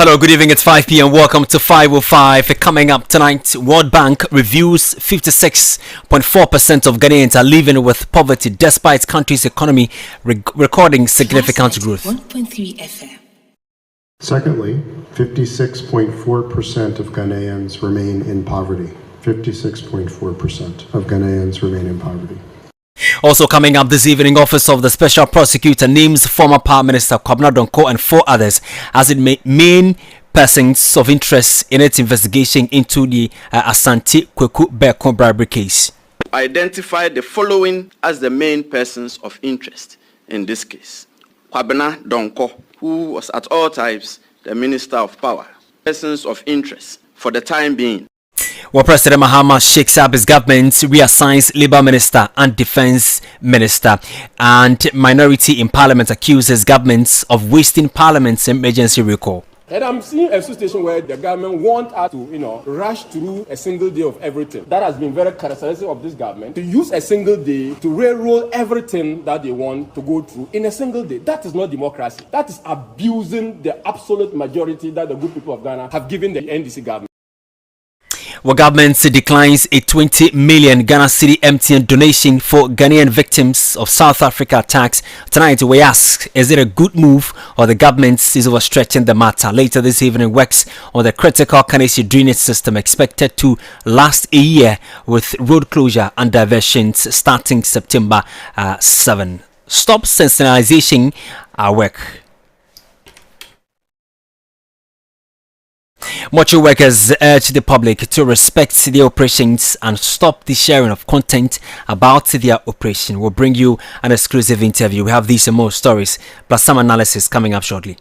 Hello, good evening. It's 5 p.m. Welcome to 505. Coming up tonight, World Bank reviews 56.4% of Ghanaians are living with poverty despite country's economy recording significant growth. 1.3 FM. Secondly, 56.4% of Ghanaians remain in poverty. 56.4% of Ghanaians remain in poverty. Also coming up this evening, Office of the Special Prosecutor names former Power Minister Kwame Okyere and 4 others as its main persons of interest in its investigation into the Asante Kweku Beko bribery case. Identify the following as the main persons of interest in this case. Kwame Okyere, who was at all times the Minister of Power. Persons of interest for the time being. Well, President Mahama shakes up his government, reassigns Labour Minister and Defence Minister, and minority in Parliament accuses governments of wasting Parliament's emergency recall. And I'm seeing a situation where the government want us to, rush through a single day of everything. That has been very characteristic of this government, to use a single day to railroad everything that they want to go through in a single day. That is not democracy. That is abusing the absolute majority that the good people of Ghana have given the NDC government. Well, government declines a 20 million Ghana cedi MTN donation for Ghanaian victims of South Africa attacks. Tonight, we ask, is it a good move or the government is overstretching the matter? Later this evening, works on the critical Kanesi drainage system expected to last a year with road closure and diversions starting September 7. Stop sensationalization our work. Mortuary workers urge the public to respect their operations and stop the sharing of content about their operation. We'll bring you an exclusive interview. We have these and more stories, plus some analysis coming up shortly.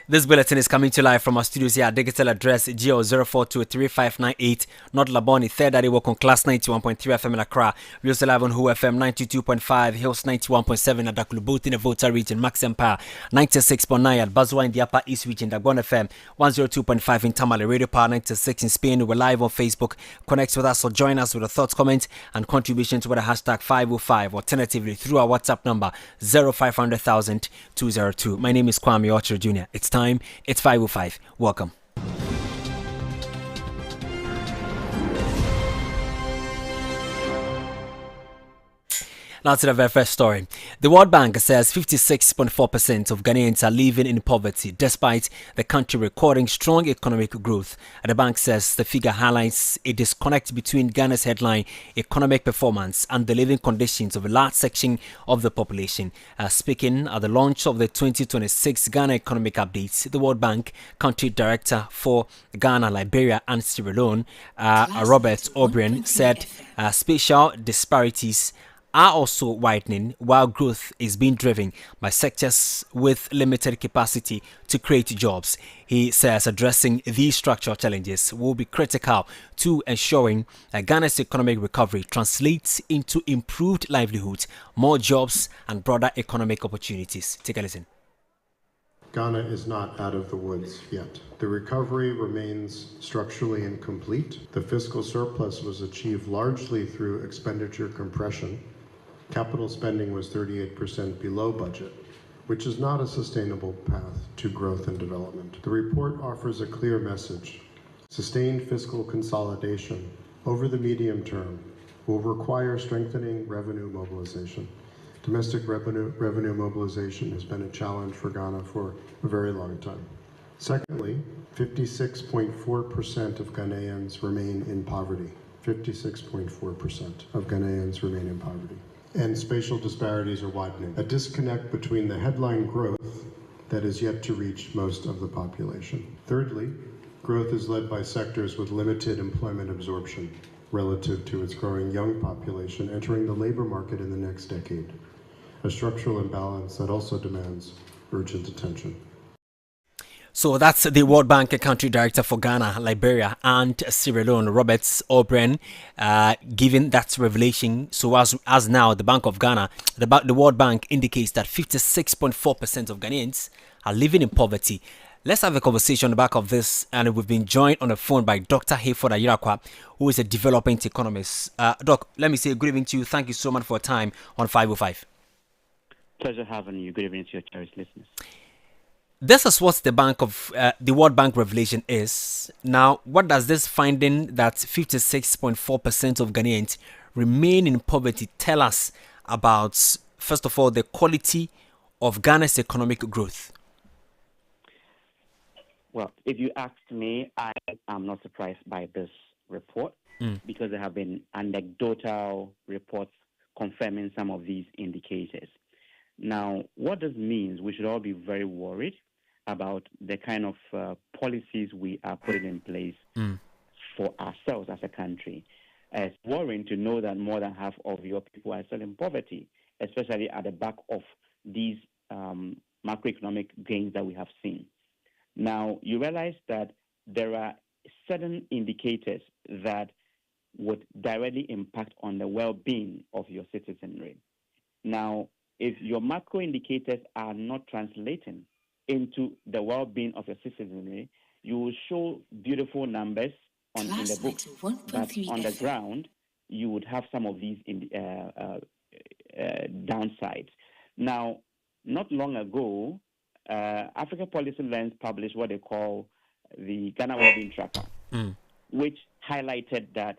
This bulletin is coming to life from our studios here. Digital address GO0423598, North Laboni, Third Adi Walk on Class 91.3 FM in Accra, Real 11 Who FM 92.5, Hills 91.7 at Dakulubuti in the Volta region, Max Empire 96.9 at Bazwa in the Upper East region, Dagon FM 102.5 in Tamale, Radio Power 96 in Spain. We're live on Facebook. Connect with us or join us with a thoughts, comment, and contribution to the hashtag 505, alternatively through our WhatsApp number 0500,000 202. My name is Kwame Okyere Jnr. It's time. It's 5:05. Welcome. Now to the very first story. The World Bank says 56.4% of Ghanaians are living in poverty despite the country recording strong economic growth. And the bank says the figure highlights a disconnect between Ghana's headline economic performance and the living conditions of a large section of the population. Speaking at the launch of the 2026 Ghana Economic Updates, the World Bank Country Director for Ghana, Liberia and Sierra Leone, Robert O'Brien, said spatial disparities are also widening while growth is being driven by sectors with limited capacity to create jobs. He says addressing these structural challenges will be critical to ensuring that Ghana's economic recovery translates into improved livelihoods, more jobs and broader economic opportunities. Take a listen. Ghana is not out of the woods yet. The recovery remains structurally incomplete. The fiscal surplus was achieved largely through expenditure compression. Capital spending was 38% below budget, which is not a sustainable path to growth and development. The report offers a clear message. Sustained fiscal consolidation over the medium term will require strengthening revenue mobilization. Domestic revenue mobilization has been a challenge for Ghana for a very long time. Secondly, 56.4% of Ghanaians remain in poverty. 56.4% of Ghanaians remain in poverty. And spatial disparities are widening. A disconnect between the headline growth that is yet to reach most of the population. Thirdly, growth is led by sectors with limited employment absorption relative to its growing young population entering the labor market in the next decade. A structural imbalance that also demands urgent attention. So that's the World Bank Country Director for Ghana, Liberia and Sierra Leone, Robert O'Brien, giving that revelation. So as now the Bank of Ghana, the World Bank indicates that 56.4% of Ghanaians are living in poverty Let's have a conversation on the back of this, and we've been joined on the phone by Dr. Hayford Ayirakwa, who is a development economist. Doc, let me say good evening to you. Thank you so much for your time on 505. Pleasure having you. Good evening to your cherished listeners. This is what the World Bank revelation is. Now, what does this finding that 56.4% of Ghanaians remain in poverty tell us about, first of all, the quality of Ghana's economic growth? Well, if you ask me, I am not surprised by this report because there have been anecdotal reports confirming some of these indicators. Now, what this means, we should all be very worried about the kind of policies we are putting in place for ourselves as a country. It's worrying to know that more than half of your people are still in poverty, especially at the back of these macroeconomic gains that we have seen. Now, you realize that there are certain indicators that would directly impact on the well-being of your citizenry. Now, if your macro indicators are not translating into the well-being of your citizenry, you will show beautiful numbers in the book, but on the ground, you would have some of these downsides. Now, not long ago, Africa Policy Lens published what they call the Ghana Wellbeing Tracker, which highlighted that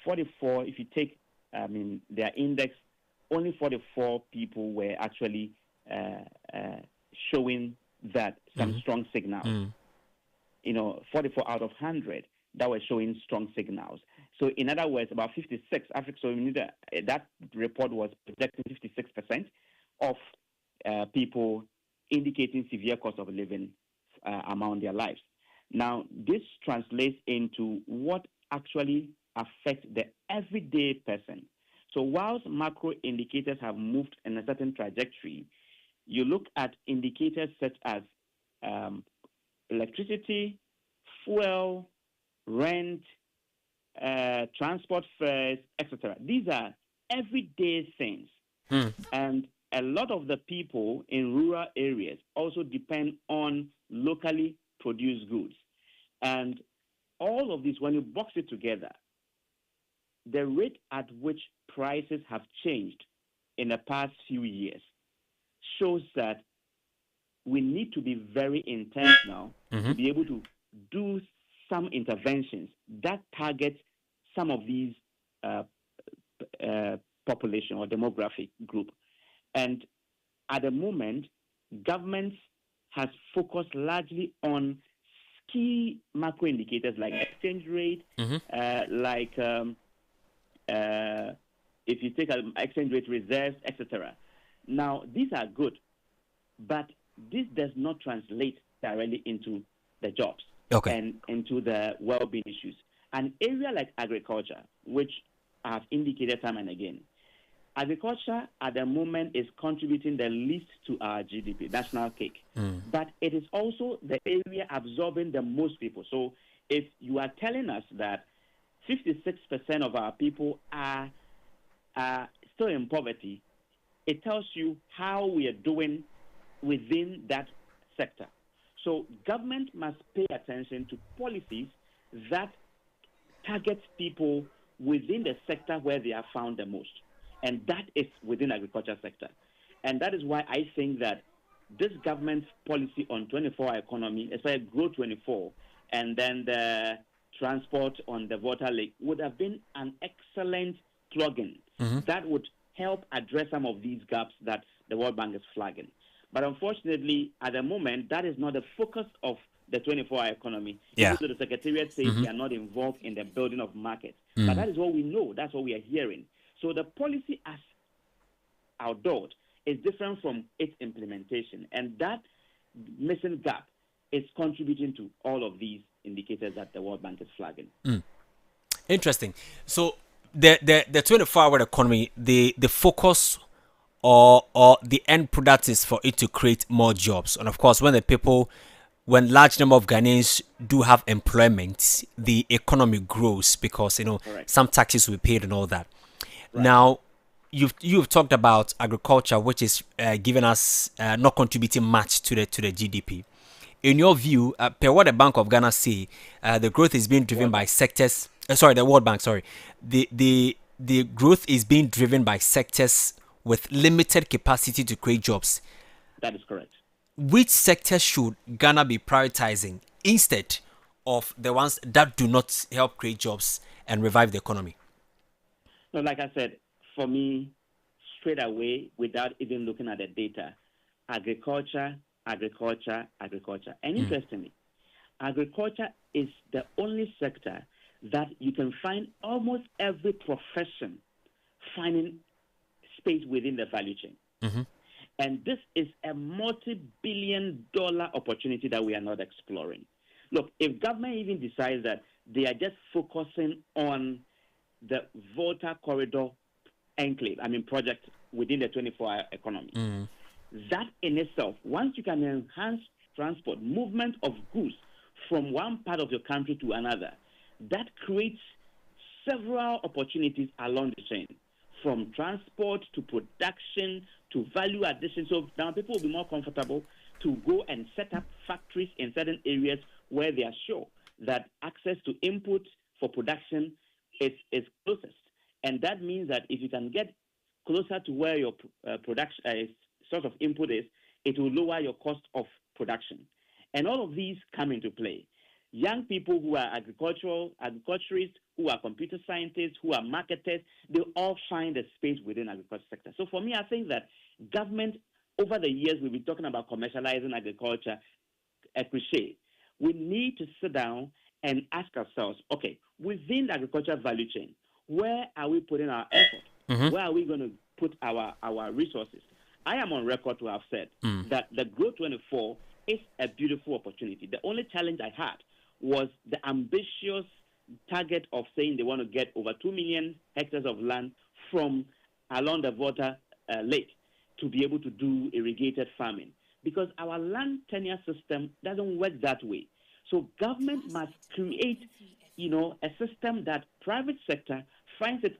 44, if you take, their index, only 44 people were actually showing that some strong signals. 44 out of 100 that were showing strong signals. So in other words, about 56, that report was projecting 56% of people indicating severe cost of living among their lives. Now, this translates into what actually affects the everyday person. So whilst macro indicators have moved in a certain trajectory, you look at indicators such as electricity, fuel, rent, transport fares, etc. These are everyday things. And a lot of the people in rural areas also depend on locally produced goods. And all of this, when you box it together, the rate at which prices have changed in the past few years shows that we need to be very intentional to be able to do some interventions that target some of these population or demographic group. And at the moment, government has focused largely on key macro indicators like exchange rate, if you take an exchange rate reserves, etc. Now, these are good, but this does not translate directly into the jobs and into the well-being issues. An area like agriculture, which I have indicated time and again, agriculture at the moment is contributing the least to our GDP, national cake. But it is also the area absorbing the most people. So if you are telling us that 56% of our people are still in poverty, it tells you how we are doing within that sector. So government must pay attention to policies that target people within the sector where they are found the most. And that is within the agriculture sector. And that is why I think that this government's policy on 24-hour economy, especially Grow 24, and then the transport on the water lake would have been an excellent plug-in that would help address some of these gaps that the World Bank is flagging. But unfortunately, at the moment, that is not the focus of the 24-hour economy. Even though the Secretariat says they are not involved in the building of markets. But that is what we know. That's what we are hearing. So the policy as outdoors is different from its implementation. And that missing gap is contributing to all of these indicators that the World Bank is flagging. Interesting. So the 24-hour economy, the focus or the end product is for it to create more jobs. And of course, when large number of Ghanaians do have employment, the economy grows because some taxes will be paid and all that. Right. Now, you've talked about agriculture, which is giving us not contributing much to the GDP. in your view, per what the Bank of Ghana say, the growth is being driven by sectors. The World Bank. Sorry, the growth is being driven by sectors with limited capacity to create jobs. That is correct. Which sectors should Ghana be prioritizing instead of the ones that do not help create jobs and revive the economy? No, like I said, for me, straight away, without even looking at the data, agriculture. And interestingly, agriculture is the only sector that you can find almost every profession finding space within the value chain. Mm-hmm. And this is a multi-billion-dollar opportunity that we are not exploring. Look, if government even decides that they are just focusing on the Volta Corridor project within the 24-hour economy, that in itself, once you can enhance transport, movement of goods from one part of your country to another, that creates several opportunities along the chain, from transport to production to value addition. So now people will be more comfortable to go and set up factories in certain areas where they are sure that access to input for production is closest. And that means that if you can get closer to where your production source of input is, it will lower your cost of production. And all of these come into play. Young people who are agriculturists, who are computer scientists, who are marketers, they all find a space within the agriculture sector. So for me, I think that government, over the years, we've been talking about commercializing agriculture, a cliche. We need to sit down and ask ourselves, okay, within the agriculture value chain, where are we putting our effort? Mm-hmm. Where are we going to put our resources? I am on record to have said that the Growth 24 is a beautiful opportunity. The only challenge I had was the ambitious target of saying they want to get over 2 million hectares of land from along the Volta Lake to be able to do irrigated farming, because our land tenure system doesn't work that way. So government must create, a system that private sector finds it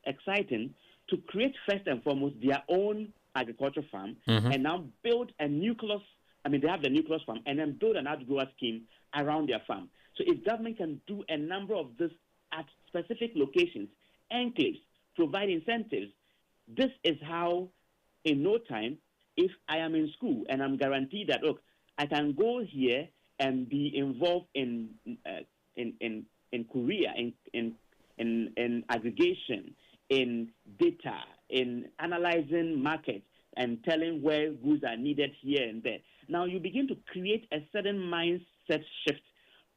exciting to create first and foremost their own agriculture farm, and now build a nucleus. They have the nucleus farm, and then build an outgrower scheme around their farm. So if government can do a number of this at specific locations, enclaves, provide incentives, this is how, in no time, if I am in school and I'm guaranteed that, look, I can go here and be involved in Korea, in aggregation, in data, in analyzing markets and telling where goods are needed here and there. Now you begin to create a certain mindset shift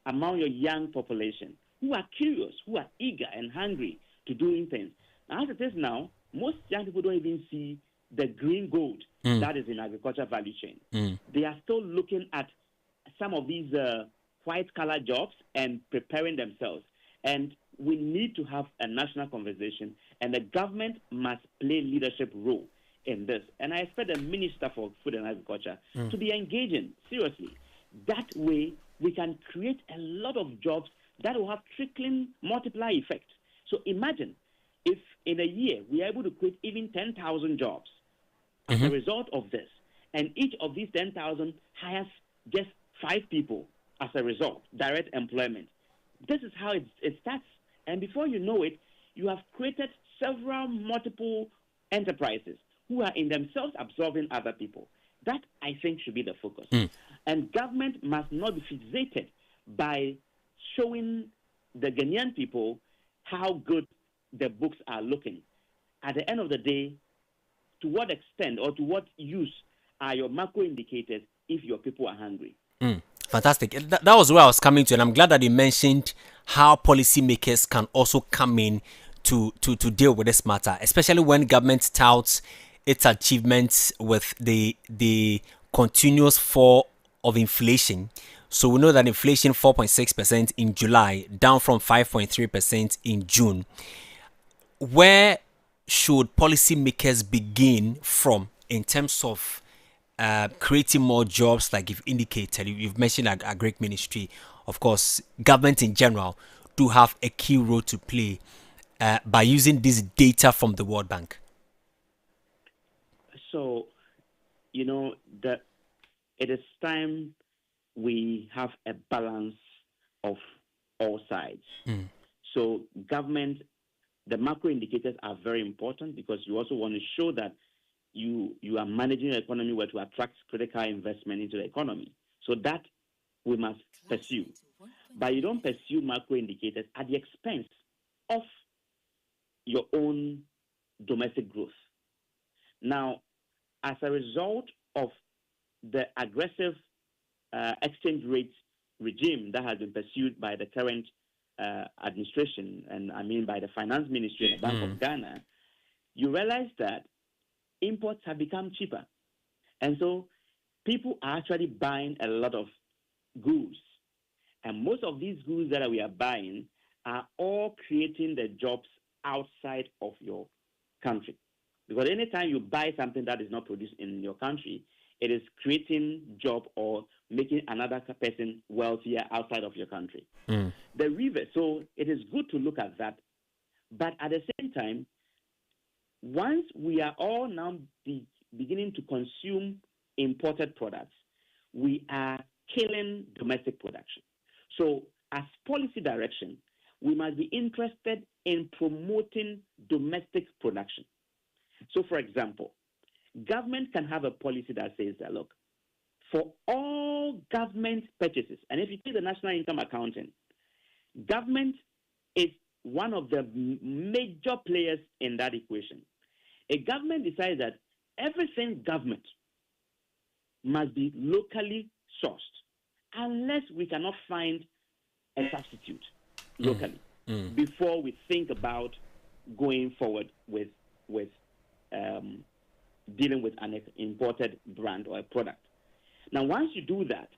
among your young population who are curious, who are eager and hungry to doing things. Now, as it is now, most young people don't even see the green gold that is in agriculture value chain. They are still looking at some of these white-collar jobs and preparing themselves. And we need to have a national conversation, and the government must play leadership role in this. And I expect the Minister for Food and Agriculture to be engaging seriously. That way, we can create a lot of jobs that will have trickling multiplier effect. So imagine if in a year we are able to create even 10,000 jobs as a result of this, and each of these 10,000 hires just 5 people as a result, direct employment. This is how it starts. And before you know it, you have created several multiple enterprises who are in themselves absorbing other people. That, I think, should be the focus. And government must not be fixated by showing the Ghanaian people how good the books are looking. At the end of the day, to what extent or to what use are your macro indicators if your people are hungry? Fantastic. That was where I was coming to, and I'm glad that you mentioned how policymakers can also come in to deal with this matter, especially when government touts its achievements with the continuous fall of inflation. So we know that inflation 4.6% in July, down from 5.3% in June. Where should policymakers begin from in terms of creating more jobs, like you've indicated? You've mentioned Agric Ministry, of course, government in general do have a key role to play by using this data from the World Bank. So, that it is time we have a balance of all sides. So government, the macro indicators are very important because you also want to show that you are managing the economy where to attract critical investment into the economy. So that we must pursue. But you don't pursue macro indicators at the expense of your own domestic growth. Now, as a result of the aggressive exchange rate regime that has been pursued by the current administration, and I mean by the Finance Ministry and the Bank of Ghana, you realize that imports have become cheaper. And so people are actually buying a lot of goods. And most of these goods that we are buying are all creating the jobs outside of your country. Because anytime you buy something that is not produced in your country, it is creating job or making another person wealthier outside of your country. The reverse. So it is good to look at that. But at the same time, once we are all now beginning to consume imported products, we are killing domestic production. So as policy direction, we must be interested in promoting domestic production. So, for example, government can have a policy that says that, look, for all government purchases, and if you take the national income accounting, government is one of the major players in that equation. A government decides that everything government must be locally sourced unless we cannot find a substitute locally before we think about going forward with dealing with an imported brand or a product. Now, once you do that,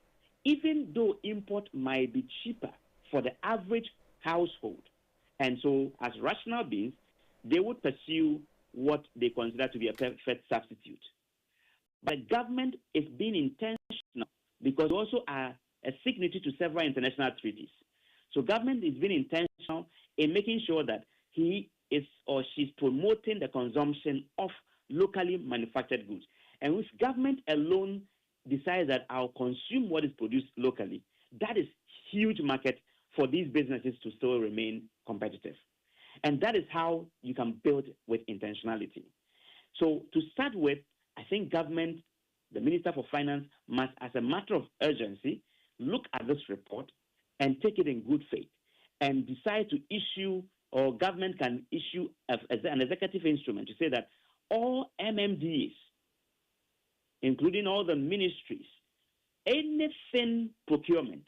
even though import might be cheaper for the average household, and so as rational beings, they would pursue what they consider to be a perfect substitute. But government is being intentional because they also are a signatory to several international treaties. So government is being intentional in making sure that he is or she's promoting the consumption of locally manufactured goods. And if government alone decides that I'll consume what is produced locally, that is huge market for these businesses to still remain competitive. And that is how you can build with intentionality. So to start with, I think government, the Minister for Finance, must, as a matter of urgency, look at this report and take it in good faith and decide to issue, or government can issue an executive instrument to say that all MMDs, including all the ministries, anything procurement,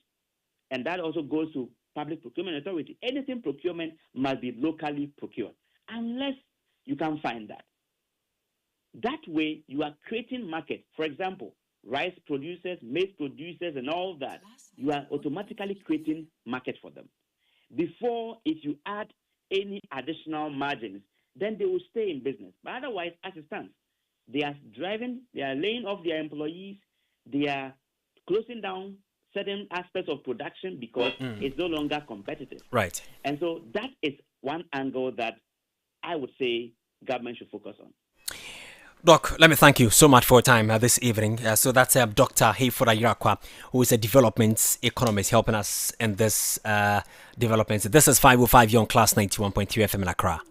and that also goes to Public Procurement Authority, anything procurement must be locally procured, unless you can find that. That way, you are creating market. For example, rice producers, maize producers, and all that, you are automatically creating market for them. Before, if you add any additional margins, then they will stay in business. But otherwise, as it stands, they are laying off their employees, they are closing down certain aspects of production because it's no longer competitive. Right. And so that is one angle that I would say government should focus on. Doc, let me thank you so much for your time this evening. So that's Dr. Kwame Okyere Jnr, who is a development economist helping us in this development. This is 505 Young Class 91.3 FM in Accra.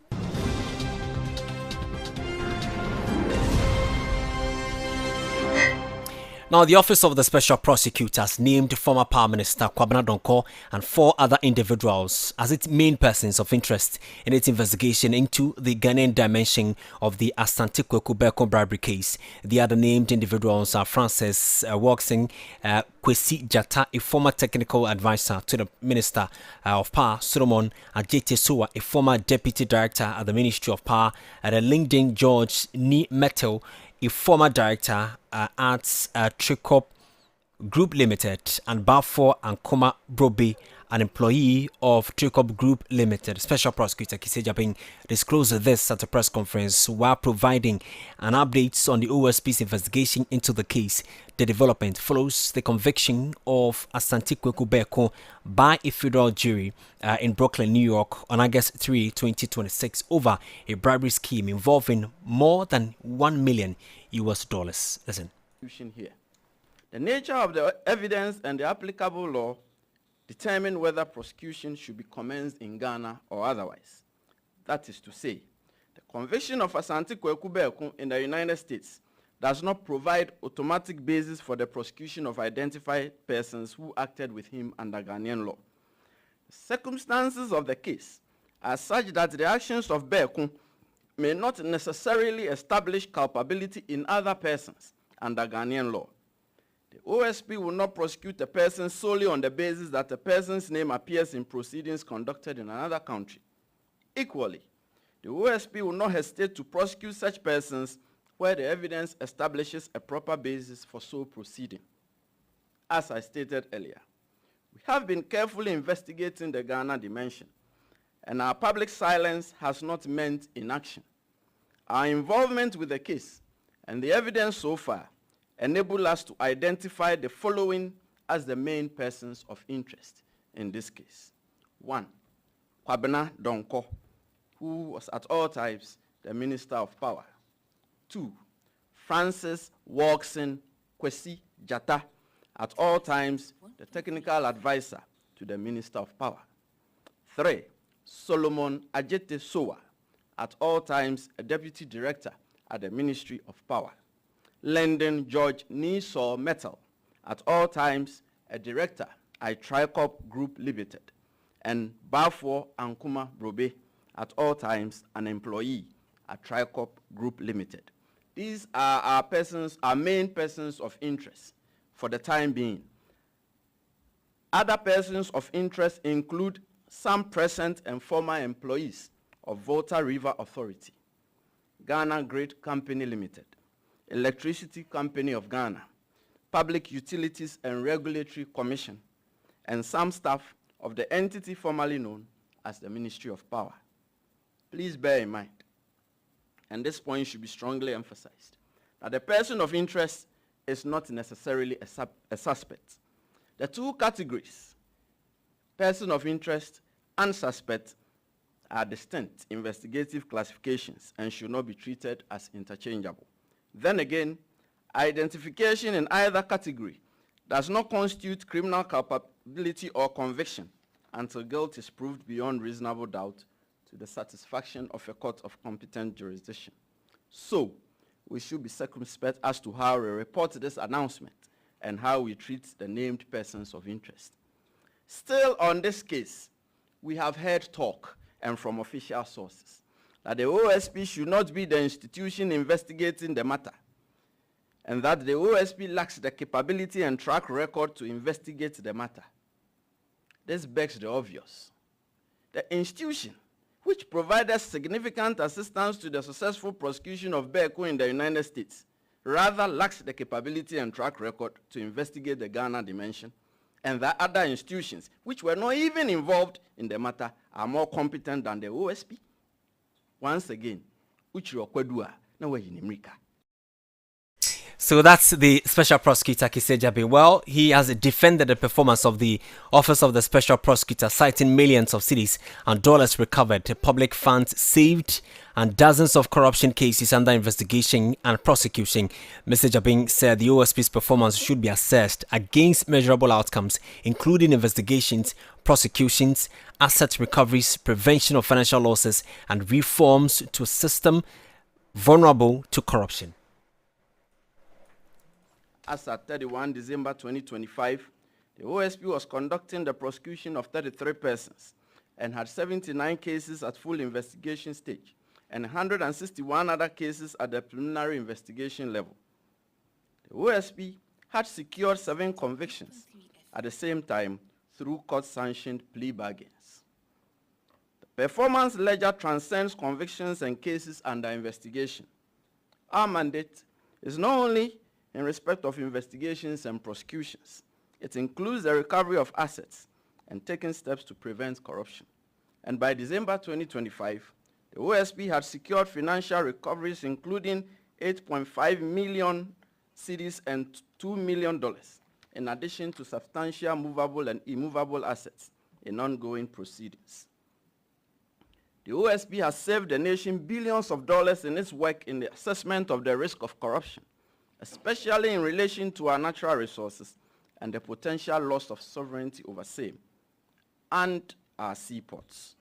Now, the Office of the Special Prosecutor has named former Power Minister Kwame Okyere and 4 other individuals as its main persons of interest in its investigation into the Ghanaian dimension of the Asante Kwaku Beko bribery case. The other named individuals are Francis Woksing, Kwesi Jata, a former technical advisor to the Minister of Power, Solomon Ajete Sowa, a former deputy director at the Ministry of Power, and LinkedIn George Ni Metal, a former director at Tricop Group Limited, and Bafo and Koma Brobe, an employee of Tricop Group Limited. Special Prosecutor Kise Jabing disclosed this at a press conference while providing an update on the OSP's investigation into the case. The development follows the conviction of Asante Kwaku Beko by a federal jury in Brooklyn, New York on August 3, 2026 over a bribery scheme involving more than $1 million. Listen. Here. The nature of the evidence and the applicable law determine whether prosecution should be commenced in Ghana or otherwise. That is to say, the conviction of Asante Kwaku Beku in the United States does not provide automatic basis for the prosecution of identified persons who acted with him under Ghanaian law. The circumstances of the case are such that the actions of Beku may not necessarily establish culpability in other persons under Ghanaian law. The OSP will not prosecute a person solely on the basis that the person's name appears in proceedings conducted in another country. Equally, the OSP will not hesitate to prosecute such persons where the evidence establishes a proper basis for so proceeding. As I stated earlier, we have been carefully investigating the Ghana dimension, and our public silence has not meant inaction. Our involvement with the case and the evidence so far enable us to identify the following as the main persons of interest in this case. 1, Kwame Donko, who was at all times the Minister of Power. 2, Francis Walkson Kwesi Jata, at all times the technical advisor to the Minister of Power. 3, Solomon Ajete Sowa, at all times a deputy director at the Ministry of Power. Lyndon George Niso Metal, at all times a director at Tricop Group Limited. And Bafo Ankuma Brobe, at all times an employee at Tricop Group Limited. These are our persons, our main persons of interest for the time being. Other persons of interest include some present and former employees of Volta River Authority, Ghana Great Company Limited, Electricity Company of Ghana, Public Utilities and Regulatory Commission, and some staff of the entity formerly known as the Ministry of Power. Please bear in mind, and this point should be strongly emphasized, that the person of interest is not necessarily a suspect. The two categories, person of interest and suspect, are distinct investigative classifications and should not be treated as interchangeable. Then again, identification in either category does not constitute criminal culpability or conviction until guilt is proved beyond reasonable doubt to the satisfaction of a court of competent jurisdiction. So, we should be circumspect as to how we report this announcement and how we treat the named persons of interest. Still on this case, we have heard talk and from official sources that the OSP should not be the institution investigating the matter, and that the OSP lacks the capability and track record to investigate the matter. This begs the obvious. The institution, which provided significant assistance to the successful prosecution of Beku in the United States, rather lacks the capability and track record to investigate the Ghana dimension, and that other institutions, which were not even involved in the matter, are more competent than the OSP. Once again, Uchiro Kwadua, na wajinimrika. So that's the Special Prosecutor Kise Jabe. Well, he has defended the performance of the Office of the Special Prosecutor, citing millions of cedis and dollars recovered, public funds saved, and dozens of corruption cases under investigation and prosecution. Mr. Jabin said the OSP's performance should be assessed against measurable outcomes, including investigations, prosecutions, asset recoveries, prevention of financial losses, and reforms to a system vulnerable to corruption. As at 31 December 2025, the OSP was conducting the prosecution of 33 persons and had 79 cases at full investigation stage and 161 other cases at the preliminary investigation level. The OSP had secured 7 convictions at the same time through court-sanctioned plea bargains. The performance ledger transcends convictions and cases under investigation. Our mandate is not only in respect of investigations and prosecutions. It includes the recovery of assets and taking steps to prevent corruption. And by December 2025, the OSP had secured financial recoveries including 8.5 million cedis and $2 million, in addition to substantial movable and immovable assets in ongoing proceedings. The OSP has saved the nation billions of dollars in its work in the assessment of the risk of corruption especially in relation to our natural resources and the potential loss of sovereignty over same, and our seaports.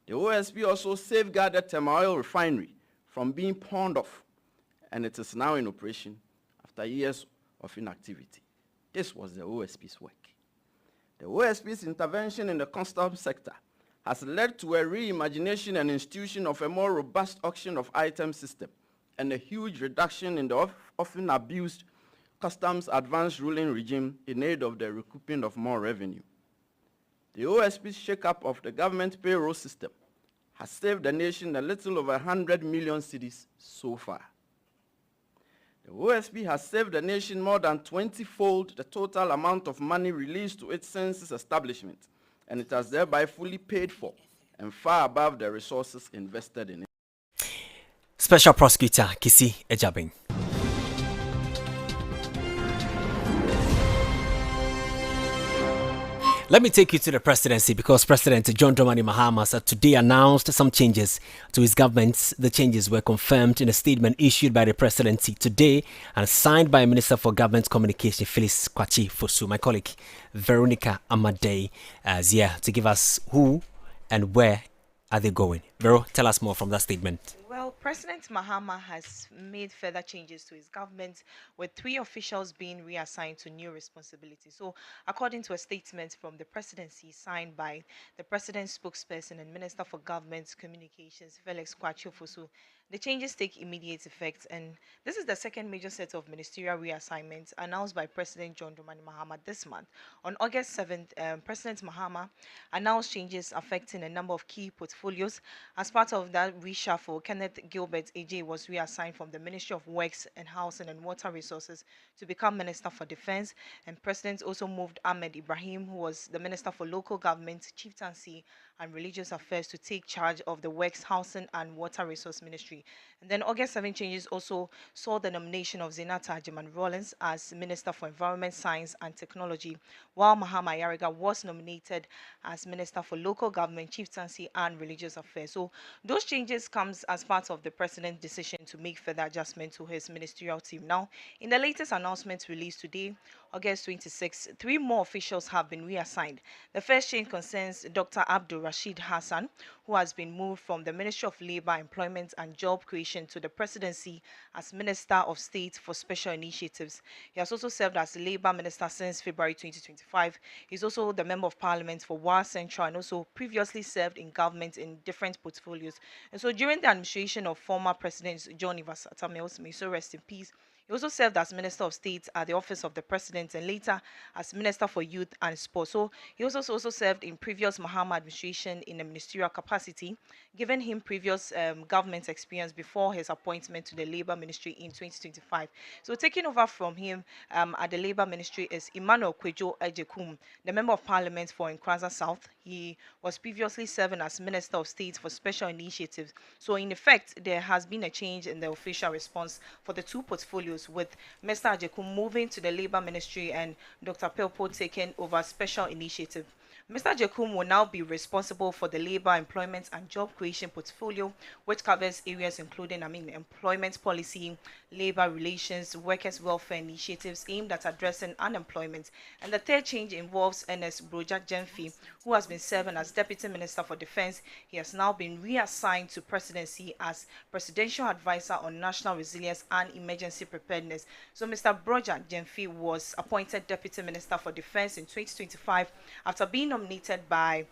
The OSP also safeguarded Tema Oil Refinery from being pawned off, and it is now in operation after years of inactivity. This was the OSP's work. The OSP's intervention in the customs sector has led to a reimagination and institution of a more robust auction of items system and a huge reduction in the often abused customs advance ruling regime in aid of the recouping of more revenue. The OSP's shake-up of the government payroll system has saved the nation a little over 100 million cedis so far. The OSP has saved the nation more than 20-fold the total amount of money released to its census establishment, and it has thereby fully paid for and far above the resources invested in it. Special Prosecutor Kisi Ejabing. Let me take you to the presidency because President John Dramani Mahama today announced some changes to his government. The changes were confirmed in a statement issued by the presidency today and signed by Minister for Government Communication Phyllis Kwame Fosu. My colleague Veronica Amadei is here to give us who and where are they going. Vero, tell us more from that statement. Well, President Mahama has made further changes to his government, with 3 officials being reassigned to new responsibilities. So, according to a statement from the presidency signed by the president's spokesperson and Minister for Government Communications, Felix Kwame Fosu, the changes take immediate effect, and this is the second major set of ministerial reassignments announced by President John Dramani Mahama this month. On August 7th, President Mahama announced changes affecting a number of key portfolios. As part of that reshuffle, Kenneth Gilbert AJ was reassigned from the Ministry of Works and Housing and Water Resources to become Minister for Defense, and President also moved Ahmed Ibrahim, who was the Minister for Local Government, Chieftaincy and Religious Affairs, to take charge of the Works, Housing and Water Resource Ministry. And then August 7 changes also saw the nomination of Zenata Agyemang-Rawlings as Minister for Environment, Science and Technology, while Mahama Yariga was nominated as Minister for Local Government, Chieftaincy and Religious Affairs. So those changes comes as part of the president's decision to make further adjustment to his ministerial team. Now, in the latest announcement released today, August 26, 3 more officials have been reassigned. The first change concerns Dr. Abdul Rashid Hassan, who has been moved from the Ministry of Labour, Employment and Job Creation to the presidency as Minister of State for Special Initiatives. He has also served as Labour Minister since February 2025. He's also the Member of Parliament for Wa Central and also previously served in government in different portfolios. And so during the administration of former President John Ivas Atta-Mills, may so rest in peace, he also served as Minister of State at the Office of the President and later as Minister for Youth and Sports. So he also served in previous Mahama administration in a ministerial capacity, giving him previous government experience before his appointment to the Labour Ministry in 2025. So taking over from him at the Labour Ministry is Emmanuel Kwejo Ejekum, the Member of Parliament for Nkrasa South. He was previously serving as Minister of State for Special Initiatives. So in effect, there has been a change in the official response for the 2 portfolios, with Mr. Ajekum moving to the Labour Ministry and Dr. Pelpo taking over Special Initiative. Mr. Ajekum will now be responsible for the Labour, Employment and Job Creation portfolio, which covers areas including employment policy, labour relations, workers' welfare initiatives aimed at addressing unemployment. And the third change involves Ernest Broja Jemfi, who has been serving as Deputy Minister for Defence. He has now been reassigned to presidency as Presidential Advisor on National Resilience and Emergency Preparedness. So Mr. Broja Jemfi was appointed Deputy Minister for Defence in 2025 after being nominated by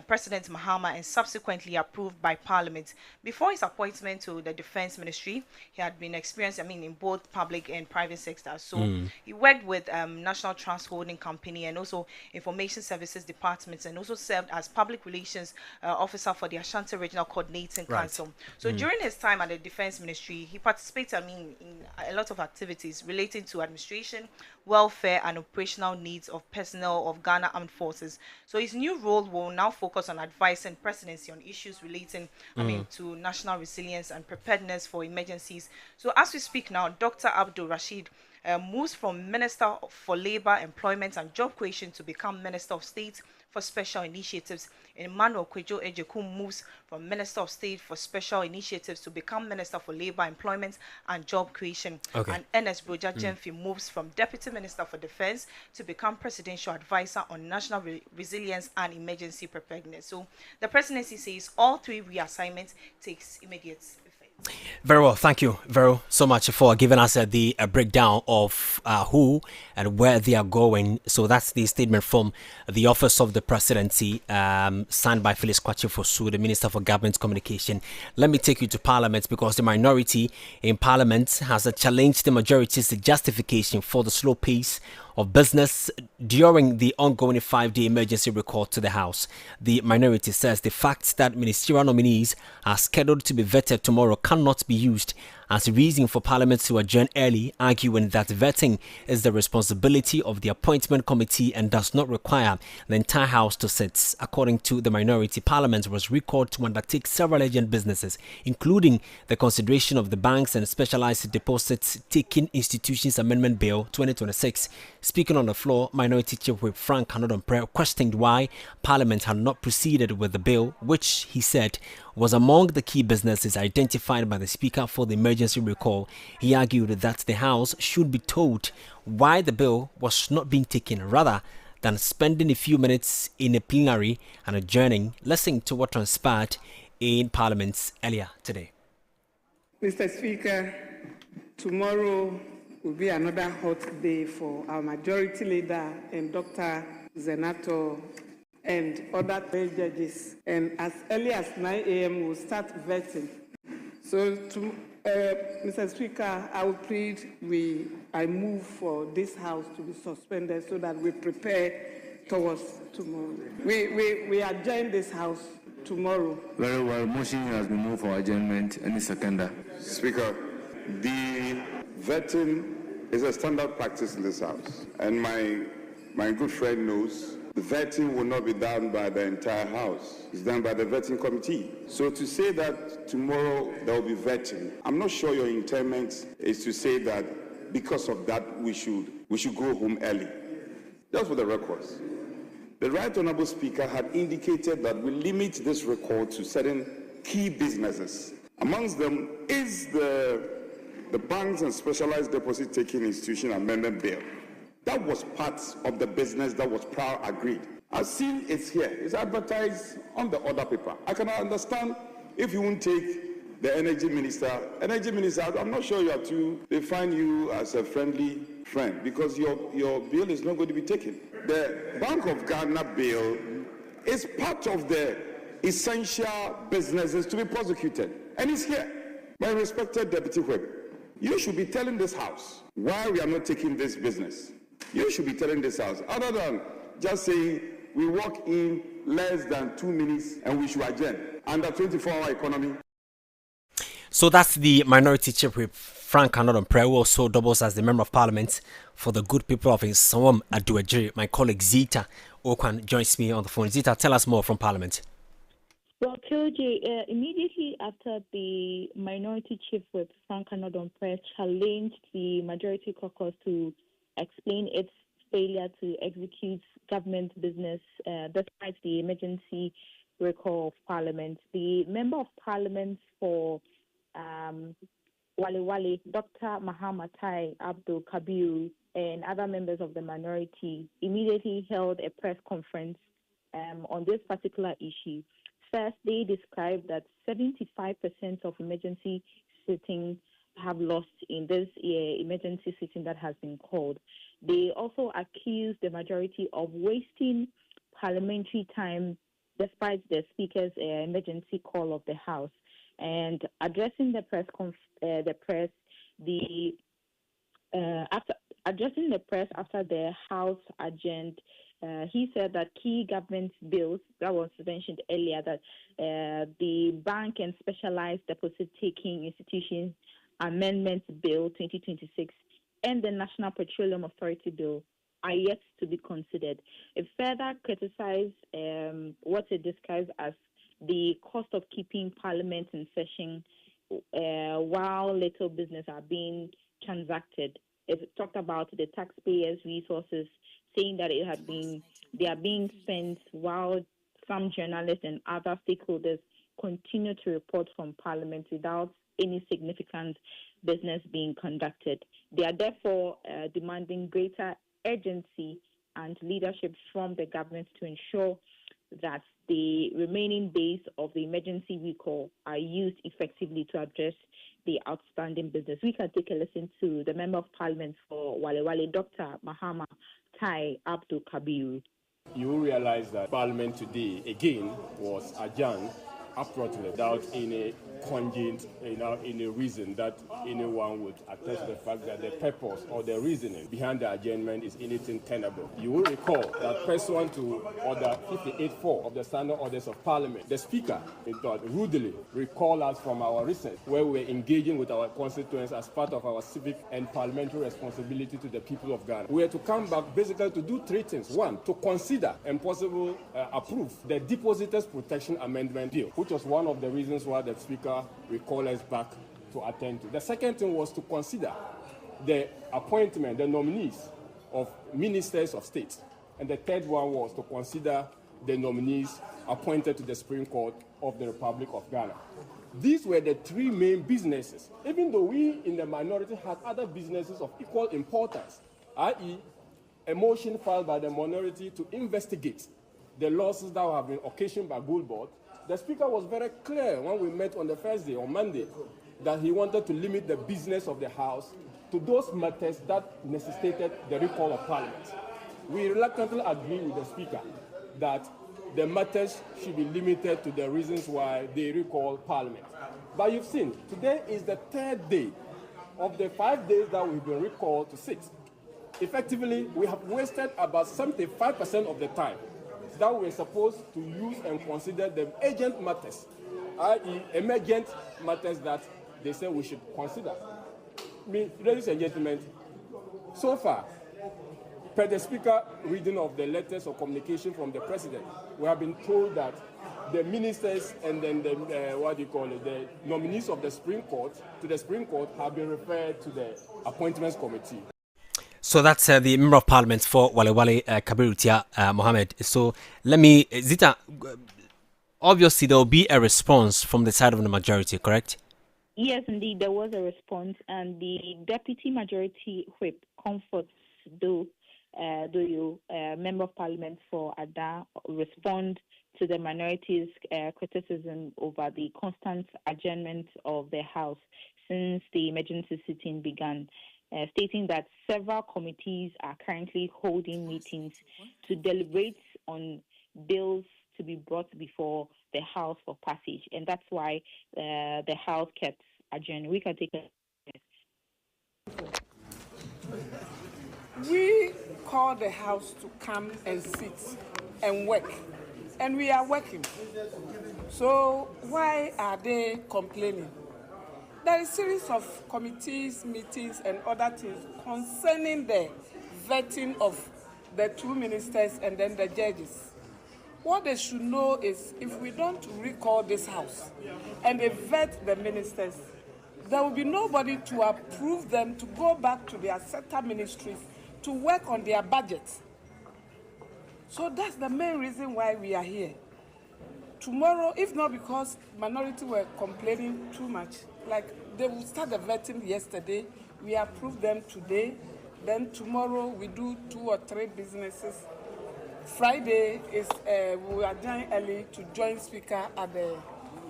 President Mahama and subsequently approved by Parliament. Before his appointment to the Defence Ministry, he had been experienced, in both public and private sectors. So he worked with National Trust Holding Company and also Information Services Departments, and also served as Public Relations Officer for the Ashanti Regional Coordinating Council. So during his time at the Defence Ministry, he participated, in a lot of activities relating to administration, welfare and operational needs of personnel of Ghana Armed Forces. So his new role will now focus on advising presidency on issues relating, to national resilience and preparedness for emergencies. So as we speak now, Dr. Abdul Rashid moves from Minister for Labour, Employment and Job Creation to become Minister of State for Special Initiatives. Emmanuel Kwejo Ejekum moves from Minister of State for Special Initiatives to become Minister for Labour, Employment and Job Creation. Okay. And Ernest Broja Jemfi moves from Deputy Minister for Defence to become Presidential Advisor on National Resilience and Emergency Preparedness. So the presidency says all three reassignments takes immediate effect. Very well, thank you very so much for giving us the breakdown of who and where they are going. So that's the statement from the Office of the Presidency, signed by Phyllis Kwakye, the Minister for Government Communication. Let me take you to Parliament, because the minority in Parliament has challenged the majority's justification for the slow pace of business during the ongoing 5-day emergency recall to the House. The minority says the fact that ministerial nominees are scheduled to be vetted tomorrow cannot be used as a reason for Parliament to adjourn early, arguing that vetting is the responsibility of the appointment committee and does not require the entire House to sit. According to the minority, Parliament was recalled to undertake several urgent businesses, including the consideration of the Banks and Specialized Deposits Taking Institutions Amendment Bill 2026. Speaking on the floor, Minority Chief Whip Frank Anodonpre questioned why Parliament had not proceeded with the bill, which he said was among the key businesses identified by the Speaker for the emergency recall. He argued that the House should be told why the bill was not being taken, rather than spending a few minutes in a plenary and adjourning. Listening to what transpired in Parliament earlier today. Mr. Speaker, tomorrow will be another hot day for our majority leader and Dr. Zenato and other 12 judges. And as early as 9 a.m., we'll start vetting. So, Mr. Speaker, I will plead I move for this House to be suspended so that we prepare towards tomorrow. We adjourn this House tomorrow. Very well. Motion has been moved for adjournment. Any seconder? Speaker, the vetting is a standard practice in this House, and my good friend knows the vetting will not be done by the entire House. It's done by the vetting committee. So to say that tomorrow there will be vetting, I'm not sure your intent is to say that because of that we should go home early. Just for the records. The Right Honourable Speaker had indicated that we limit this recall to certain key businesses. Amongst them is the Banks and Specialized Deposit Taking Institution Amendment Bill. That was part of the business that was prior agreed. I've seen it's here. It's advertised on the order paper. I cannot understand if you won't take the Energy Minister. Energy Minister, I'm not sure you have to define you as a friendly friend because your bill is not going to be taken. The Bank of Ghana bill is part of the essential businesses to be prosecuted. And it's here. My respected Deputy Whip, you should be telling this House why we are not taking this business. You should be telling this House, other than just saying we walk in less than 2 minutes and we should adjourn under 24-hour economy. So that's the Minority Chief Whip Frank Anodonpre, who also doubles as the Member of Parliament for the good people of Nsawam Aduajiri. My colleague Zita Okwan joins me on the phone. Zita, tell us more from Parliament. Well, KOJ, immediately after the Minority Chief Whip Frank Anodonpre challenged the Majority Caucus to explain its failure to execute government business despite the emergency recall of Parliament, the Member of Parliament for Wale Wale, Dr. Mahamatai Abdul Kabir, and other members of the minority immediately held a press conference on this particular issue. First, they described that 75% of emergency sitting have lost in this emergency sitting that has been called. They also accused the majority of wasting parliamentary time despite the Speaker's emergency call of the House. And addressing the press, after the House adjourned, he said that key government bills that was mentioned earlier, that the Bank and Specialized Deposit Taking Institutions Amendment Bill 2026 and the National Petroleum Authority Bill are yet to be considered. It further criticized what it describes as the cost of keeping Parliament in session while little business are being transacted. It talked about the taxpayers' resources, saying that they are being spent while some journalists and other stakeholders continue to report from Parliament without any significant business being conducted. They are therefore demanding greater urgency and leadership from the government to ensure that the remaining days of the emergency recall are used effectively to address the outstanding business. We can take a listen to the Member of Parliament for Wale Wale, Dr. Mahama Tai Abdul Kabiru. You will realize that Parliament today, again, was adjourned abruptly without any cogent, any reason that anyone would attest to the fact that the purpose or the reasoning behind the adjournment is anything tenable. You will recall that pursuant to Order 58.4 of the Standard Orders of Parliament, the Speaker rudely recalled us from our recess where we were engaging with our constituents as part of our civic and parliamentary responsibility to the people of Ghana. We were to come back basically to do three things. One, to consider and possibly approve the Depositors Protection Amendment Bill, which was one of the reasons why the Speaker recalled us back to attend to. The second thing was to consider the appointment, the nominees of ministers of state. And the third one was to consider the nominees appointed to the Supreme Court of the Republic of Ghana. These were the three main businesses, even though we in the minority had other businesses of equal importance, i.e., a motion filed by the minority to investigate the losses that have been occasioned by Gold Board. The Speaker was very clear when we met on the first day, on Monday, that he wanted to limit the business of the House to those matters that necessitated the recall of Parliament. We reluctantly agree with the Speaker that the matters should be limited to the reasons why they recall Parliament. But you've seen, today is the third day of the 5 days that we've been recalled to sit. Effectively, we have wasted about 75% of the time that we're supposed to use and consider the urgent matters, i.e. emergent matters that they say we should consider. Ladies and gentlemen, so far, per the Speaker reading of the letters of communication from the President, we have been told that the ministers and then the, the nominees of the Supreme Court have been referred to the Appointments Committee. So that's the Member of Parliament for Wale Wale, Kabiru Mohammed. So let me, Zita, obviously there will be a response from the side of the majority, correct? Yes, indeed, there was a response, and the Deputy Majority Whip, Comfort Doyo, Member of Parliament for Ada, respond to the minority's criticism over the constant adjournment of the House since the emergency sitting began. Stating that several committees are currently holding meetings to deliberate on bills to be brought before the House for passage, and that's why the House kept adjourned. We can take We call the House to come and sit and work, and we are working. So why are they complaining? There is a series of committees, meetings, and other things concerning the vetting of the two ministers and then the judges. What they should know is if we don't recall this House and they vet the ministers, there will be nobody to approve them to go back to their sector ministries to work on their budgets. So that's the main reason why we are here. Tomorrow, if not because minority were complaining too much, like they will start the vetting yesterday, we approve them today, then tomorrow we do 2 or 3 businesses. Friday is we are joining early to join Speaker at the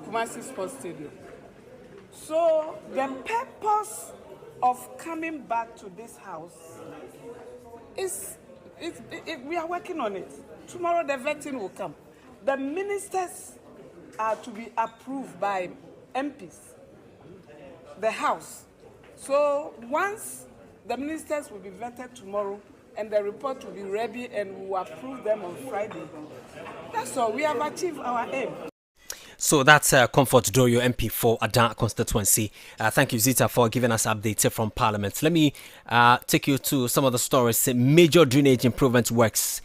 Kumasi Sports Stadium. So the purpose of coming back to this House is we are working on it. Tomorrow the vetting will come. The ministers are to be approved by MPs, the House. So once the ministers will be vetted tomorrow and the report will be ready and we will approve them on Friday, that's all. We have achieved our aim. So that's Comfort Doyo, MP for Ada constituency. Thank you, Zita, for giving us updates from Parliament. Let me take you to some of the stories. Major drainage improvement works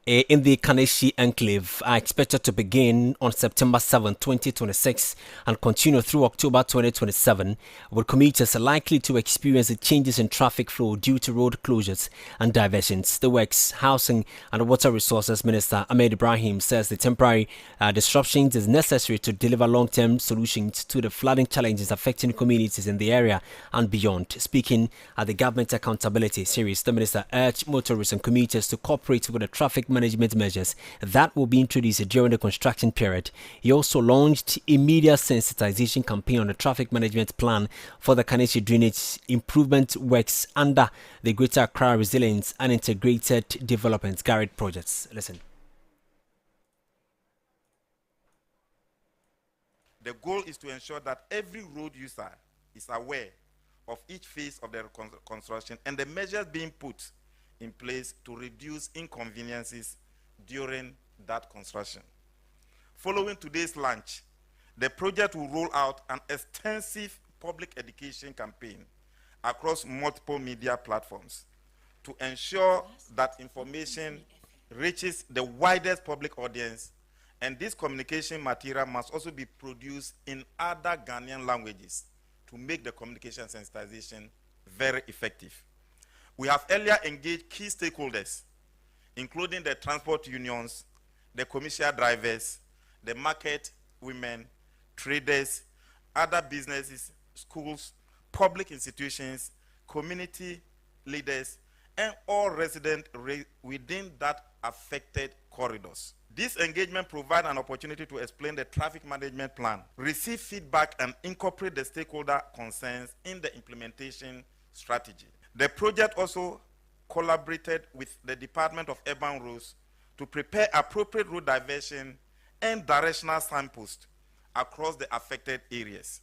in the Kaneshi Enclave are expected to begin on September 7, 2026 and continue through October 2027, with commuters likely to experience changes in traffic flow due to road closures and diversions. The Works, Housing and Water Resources Minister Ahmed Ibrahim says the temporary disruptions is necessary to deliver long-term solutions to the flooding challenges affecting communities in the area and beyond. Speaking at the Government Accountability Series, the minister urged motorists and commuters to cooperate with the traffic management measures that will be introduced during the construction period. He also launched a media sensitization campaign on the traffic management plan for the Kaneshi drainage improvement works under the Greater Accra Resilience and Integrated Development Garrett projects. Listen. The goal is to ensure that every road user is aware of each phase of the construction and the measures being put in place to reduce inconveniences during that construction. Following today's launch, the project will roll out an extensive public education campaign across multiple media platforms to ensure that information reaches the widest public audience, and this communication material must also be produced in other Ghanaian languages to make the communication sensitization very effective. We have earlier engaged key stakeholders, including the transport unions, the commercial drivers, the market women, traders, other businesses, schools, public institutions, community leaders, and all residents within that affected corridors. This engagement provides an opportunity to explain the traffic management plan, receive feedback, and incorporate the stakeholder concerns in the implementation strategy. The project also collaborated with the Department of Urban Roads to prepare appropriate road diversion and directional signposts across the affected areas.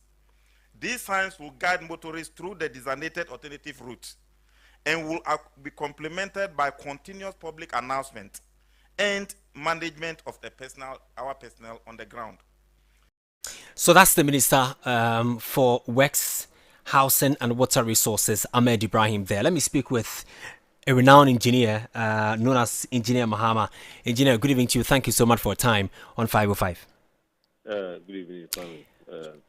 These signs will guide motorists through the designated alternative routes and will be complemented by continuous public announcement and management of the our personnel on the ground. So that's the Minister for Works, Housing and Water Resources, Ahmed Ibrahim there. Let me speak with a renowned engineer known as Engineer Mahama. Engineer, good evening to you. Thank you so much for your time on 505. Good evening, Kwame.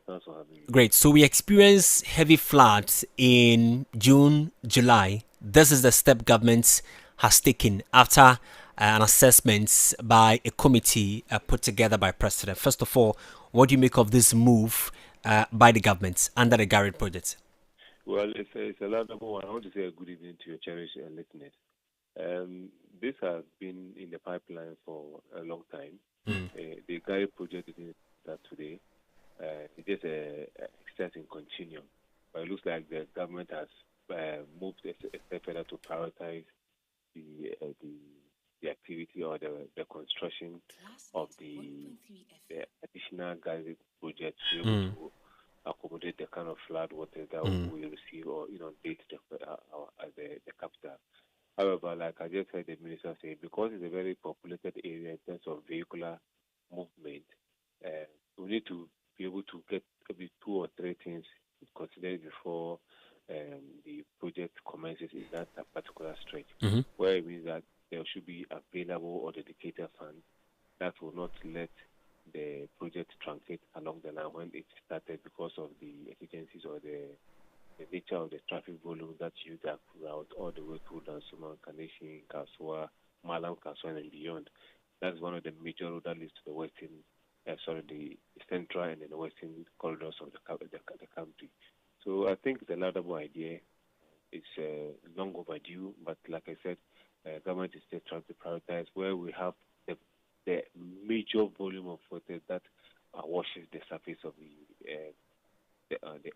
Thanks for having me. Great. So we experienced heavy floods in June, July. This is the step government has taken after an assessment by a committee put together by President. First of all, what do you make of this move by the government under the Garrett project? Well, it's a laudable one. I want to say a good evening to your cherished listeners. This has been in the pipeline for a long time. The Garrett project didn't start today. It is a step in continuum. But it looks like the government has moved a step further to prioritize the activity or the construction of the additional Garrett project to be able to accommodate the kind of flood water that we receive or inundate the capital. However, like I just heard the minister say, because it's a very populated area in terms of vehicular movement, we need to be able to get maybe 2 or 3 things considered before the project commences in that particular stretch, where it means that there should be available or dedicated funds that will not let the project truncate along the line when it started because of the exigencies or the nature of the traffic volume that use that route all the way through Dansuma, Kaneshi, Kaswa, Malam, Kaswa, and beyond. That's one of the major roads that leads to the central and then the western corridors of the country. So I think it's a laudable idea. It's long overdue, but like I said, government is still trying to prioritize where we have the major volume of water that washes the surface of the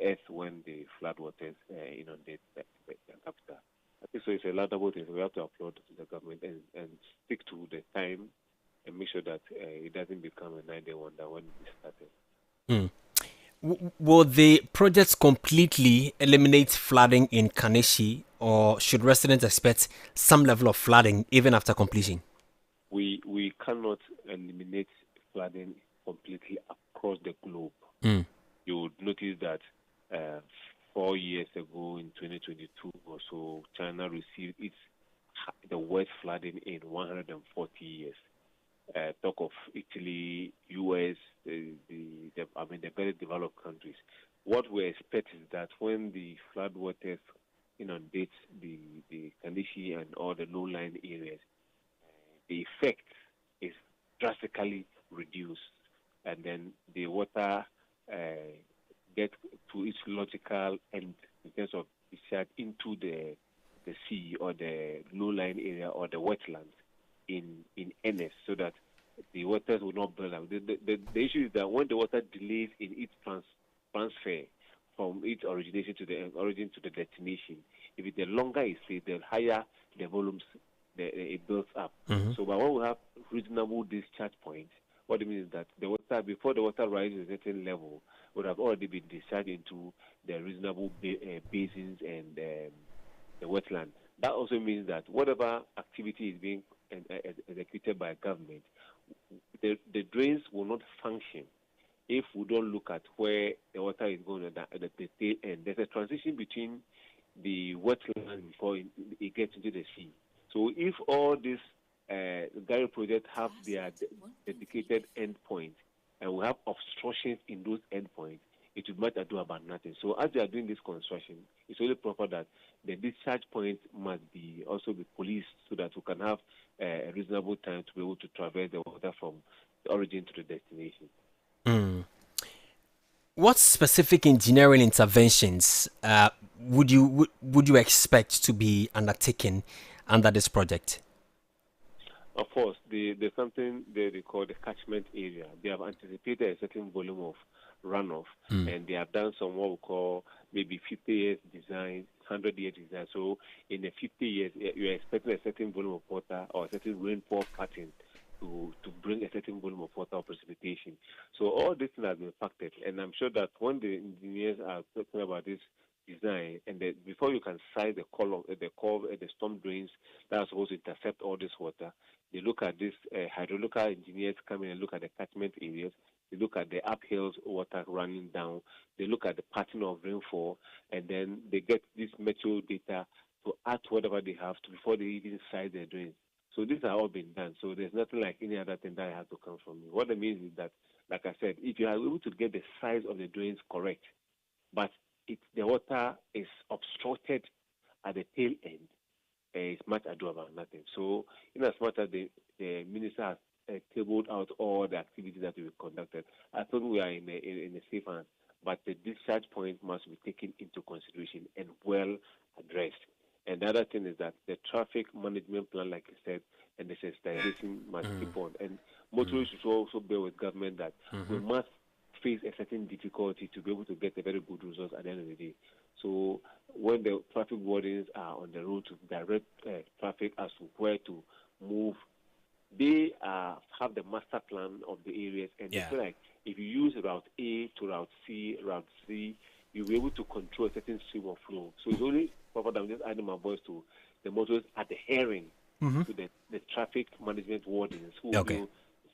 earth when the flood waters inundate the capital. I think so. It's a laudable thing. So we have to applaud the government and stick to the time and make sure that it doesn't become a 9-day wonder when it started. Will the projects completely eliminate flooding in Kaneshi, or should residents expect some level of flooding even after completion? We cannot eliminate flooding completely across the globe. You would notice that 4 years ago in 2022 or so, China received its the worst flooding in 140 years. Talk of Italy, US, the very developed countries. What we expect is that when the flood waters inundate the Kandishi and all the low-lying areas, the effect is drastically reduced, and then the water get to its logical end in terms of discharge into the sea or the low-lying area or the wetlands in earnest, so that the waters will not build up. The issue is that when the water delays in its transfer from its origination to the origin to the destination, if the longer it stays, the higher the volumes it builds up. Mm-hmm. So, but when we have reasonable discharge points, what it means is that the water, before the water rises to a certain level, would have already been discharged into the reasonable basins and the wetland. That also means that whatever activity is being executed by government, the drains will not function if we don't look at where the water is going at the tail end. There's a transition between the wetland before it gets into the sea. So if all these Gary projects have their dedicated endpoints and we have obstructions in those endpoints, it will matter do about nothing. So as they are doing this construction, it's only proper that the discharge points must be also be policed so that we can have a reasonable time to be able to traverse the water from the origin to the destination. Mm. What specific engineering interventions would you expect to be undertaken under this project? Of course, there's something they call the catchment area. They have anticipated a certain volume of runoff, and they have done some what we call maybe 50 years design, 100-year design. So in the 50 years, you're expecting a certain volume of water or a certain rainfall pattern to bring a certain volume of water or precipitation. So all this thing has been factored, and I'm sure that when the engineers are talking about this design, and before you can size the column, the storm drains that are supposed to intercept all this water, they look at this hydrological engineers come in and look at the catchment areas. They look at the uphills water running down. They look at the pattern of rainfall, and then they get this meteo data to add to whatever they have to before they even size their drains. So these are all been done. So there's nothing like any other thing that has to come from me. What it means is that, like I said, if you are able to get the size of the drains correct, but the water is obstructed at the tail end, it's much ado about nothing. So in as much as the minister has tabled out all the activities that we conducted, I think we are in a safe hands. But the discharge point must be taken into consideration and well addressed. And the other thing is that the traffic management plan, like I said, and the sensitization must keep on. And motorists should also bear with government that we must face a certain difficulty to be able to get a very good result at the end of the day. So when the traffic wardens are on the road to direct traffic as to where to move, they have the master plan of the areas, and they feel like if you use Route A to Route C, you'll be able to control a certain stream of flow. So it's only proper that I'm just adding my voice to the motorists adhering to the traffic management wardens who will be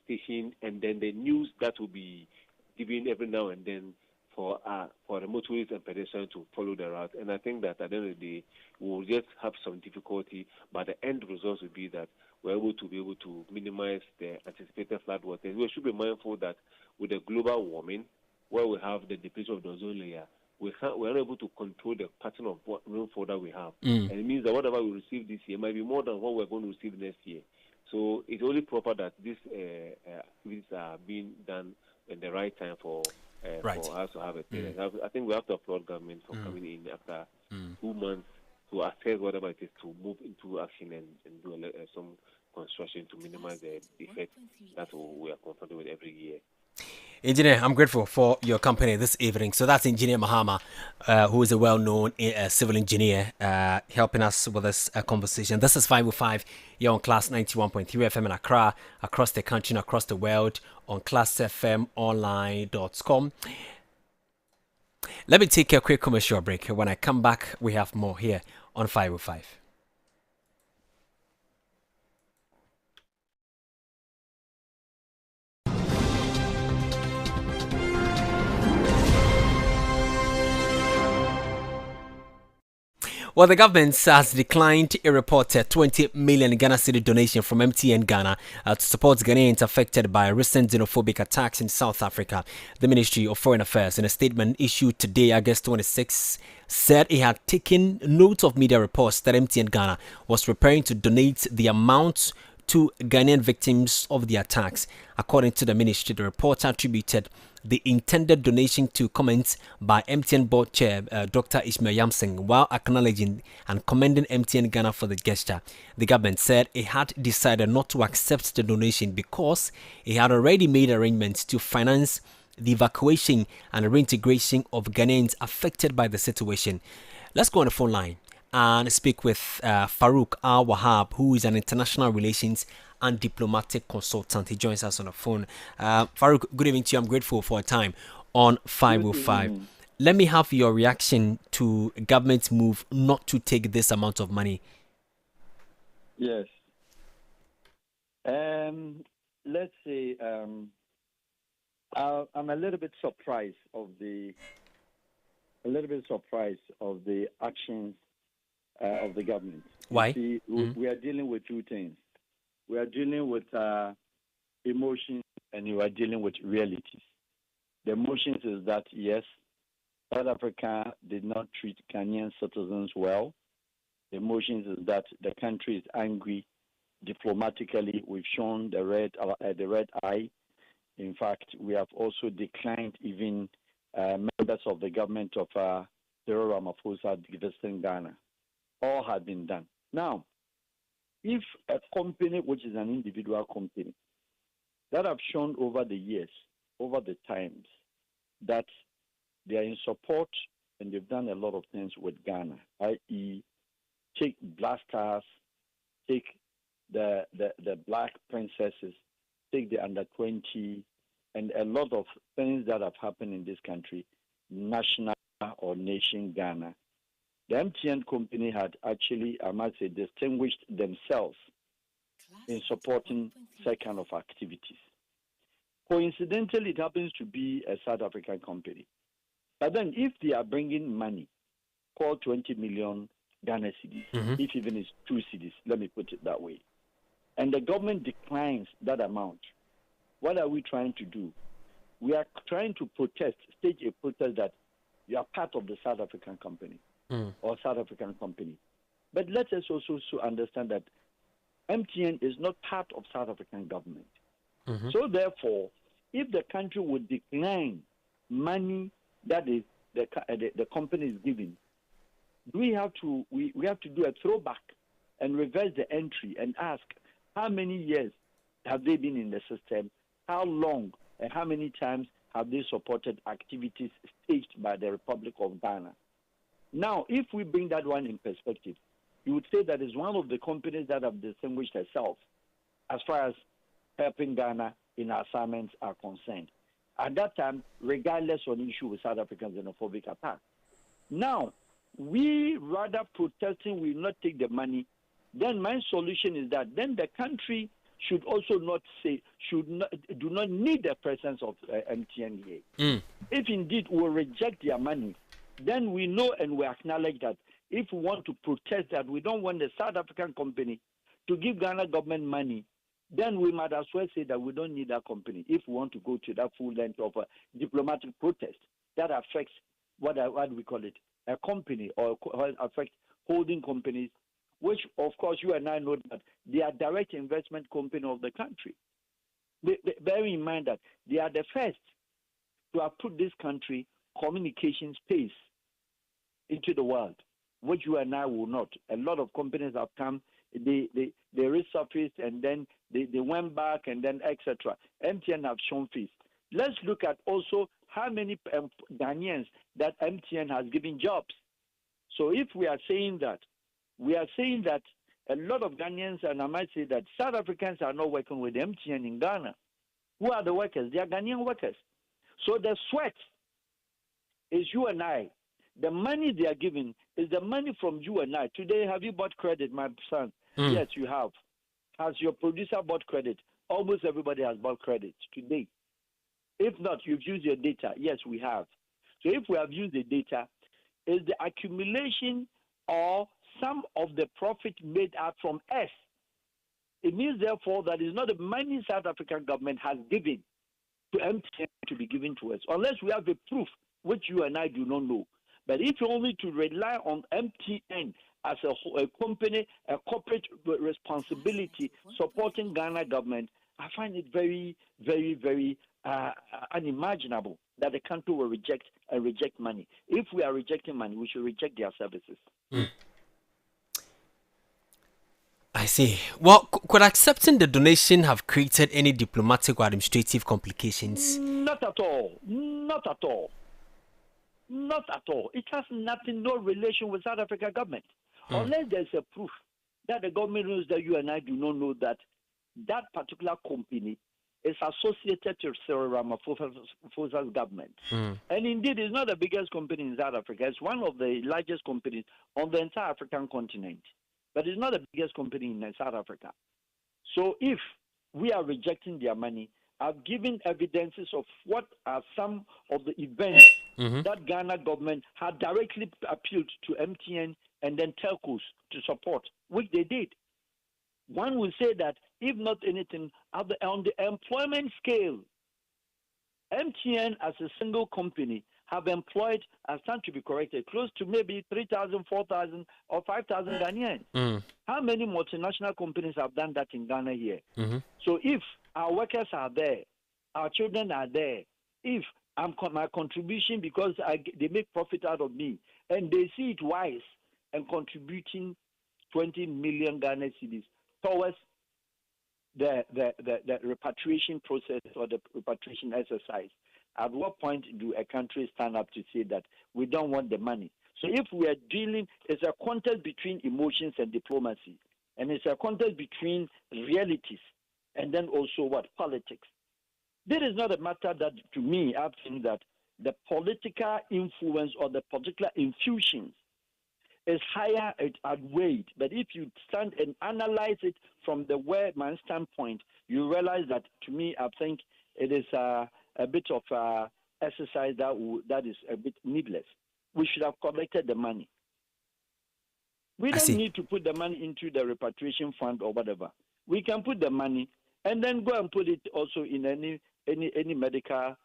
stationed, and then the news that will be given every now and then for the motorists and pedestrians to follow the route. And I think that at the end of the day, we will just have some difficulty, but the end result will be that we're able to minimize the anticipated flood water. We should be mindful that with the global warming, where we have the depletion of the ozone layer, we're able to control the pattern of rainfall that we have. And it means that whatever we receive this year might be more than what we're going to receive next year. So it's only proper that these activities are being done in the right time for us to have a period. I think we have to applaud government for coming in after 2 months to assess whatever it is to move into action and do some construction to minimize the effect that we are confronted with every year. Engineer, I'm grateful for your company this evening. So that's Engineer Mahama, who is a well-known civil engineer, helping us with this conversation. This is 5 with 5 here on Class 91.3 FM in Accra, across the country and across the world on classfmonline.com. Let me take a quick commercial break. When I come back, we have more here on 5 with 5. Well, the government has declined a reported 20 million Ghana cedi donation from MTN Ghana to support Ghanaians affected by recent xenophobic attacks in South Africa. The Ministry of Foreign Affairs, in a statement issued today, August 26, said it had taken note of media reports that MTN Ghana was preparing to donate the amount to Ghanaian victims of the attacks. According to the ministry, the report attributed the intended donation to comments by MTN board chair Dr. Ishmael Yamsing, while acknowledging and commending MTN Ghana for the gesture. The government said it had decided not to accept the donation because it had already made arrangements to finance the evacuation and reintegration of Ghanaians affected by the situation. Let's go on the phone line and speak with Farouk Al-Wahab, who is an international relations and diplomatic consultant. He joins us on the phone. Farouk, good evening to you. I'm grateful for your time on 505. Let me have your reaction to government's move not to take this amount of money. Yes. Let's say I'm a little bit surprised of the actions of the government. Why? See, we are dealing with two things. We are dealing with emotions and we are dealing with realities. The emotions is that, yes, South Africa did not treat Ghanaian citizens well. The emotions is that the country is angry diplomatically. We've shown the red eye. In fact, we have also declined even members of the government of Cyril Ramaphosa visiting Ghana. All had been done. Now, if a company, which is an individual company, that have shown over the years, over the times, that they are in support and they've done a lot of things with Ghana, i.e., take Black Stars, take the Black Princesses, take the under 20, and a lot of things that have happened in this country, national or nation Ghana. The MTN company had actually, I must say, distinguished themselves in supporting such kind of activities. Coincidentally, it happens to be a South African company. But then if they are bringing money, called 20 million Ghana cedis, if even it's 2 cedis, let me put it that way, and the government declines that amount, what are we trying to do? We are trying to stage a protest that you are part of the South African company. Or South African company. But let us also understand that MTN is not part of South African government. So therefore, if the country would decline money that is the company is giving, we have to do a throwback and reverse the entry and ask how many years have they been in the system, how long and how many times have they supported activities staged by the Republic of Ghana. Now, if we bring that one in perspective, you would say that is one of the companies that have distinguished herself as far as helping Ghana in our assignments are concerned. At that time, regardless of the issue with South African xenophobic attack. Now, we rather protesting will not take the money, then my solution is that then the country should also do not need the presence of MTN here. If indeed we reject their money, then we know and we acknowledge that if we want to protest that we don't want the South African company to give Ghana government money, then we might as well say that we don't need that company if we want to go to that full length of a diplomatic protest that affects what we call it, a company or affect holding companies, which of course you and I know that they are direct investment company of the country. Bearing in mind that they are the first to have put this country communication space into the world, which you and I will not. A lot of companies have come, they resurfaced and then they went back and then etc. MTN have shown face. Let's look at also how many Ghanaians that MTN has given jobs. So if we are saying that a lot of Ghanaians, and I might say that South Africans are not working with MTN in Ghana. Who are the workers? They are Ghanaian workers. So the sweat is you and I. The money they are giving is the money from you and I. Today, have you bought credit, my son? Yes, you have. Has your producer bought credit? Almost everybody has bought credit today. If not, you've used your data. Yes, we have. So if we have used the data, it's the accumulation or some of the profit made out from us. It means, therefore, that it's not the money South African government has given to MTN to be given to us, unless we have a proof, which you and I do not know. But if only to rely on MTN as a company, a corporate responsibility supporting Ghana government, I find it very, very, very unimaginable that the country will reject money. If we are rejecting money, we should reject their services. I see. Well, could accepting the donation have created any diplomatic or administrative complications? Not at all. Not at all. Not at all. It has nothing, no relation with South African government. Unless there's a proof that the government knows that you and I do not know that that particular company is associated to Cyril Ramaphosa's government. And indeed, it's not the biggest company in South Africa. It's one of the largest companies on the entire African continent. But it's not the biggest company in South Africa. So if we are rejecting their money, I've given evidences of what are some of the events that Ghana government had directly appealed to MTN and then telcos to support, which they did. One will say that, if not anything, on the employment scale, MTN as a single company have employed, I stand to be corrected, close to maybe 3,000, 4,000, or 5,000 Ghanaians. How many multinational companies have done that in Ghana here? So if our workers are there, our children are there, if my contribution, because they make profit out of me, and they see it wise and contributing 20 million Ghana cedis towards the repatriation process or the repatriation exercise, at what point do a country stand up to say that we don't want the money? So if we are dealing, it's a contest between emotions and diplomacy, and it's a contest between realities and then also politics. This is not a matter that, to me, I think that the political influence or the political infusions is higher at weight. But if you stand and analyze it from the man standpoint, you realize that, to me, I think it is a bit of exercise that is a bit needless. We should have collected the money. We don't need to put the money into the repatriation fund or whatever. We can put the money and then go and put it also in any medical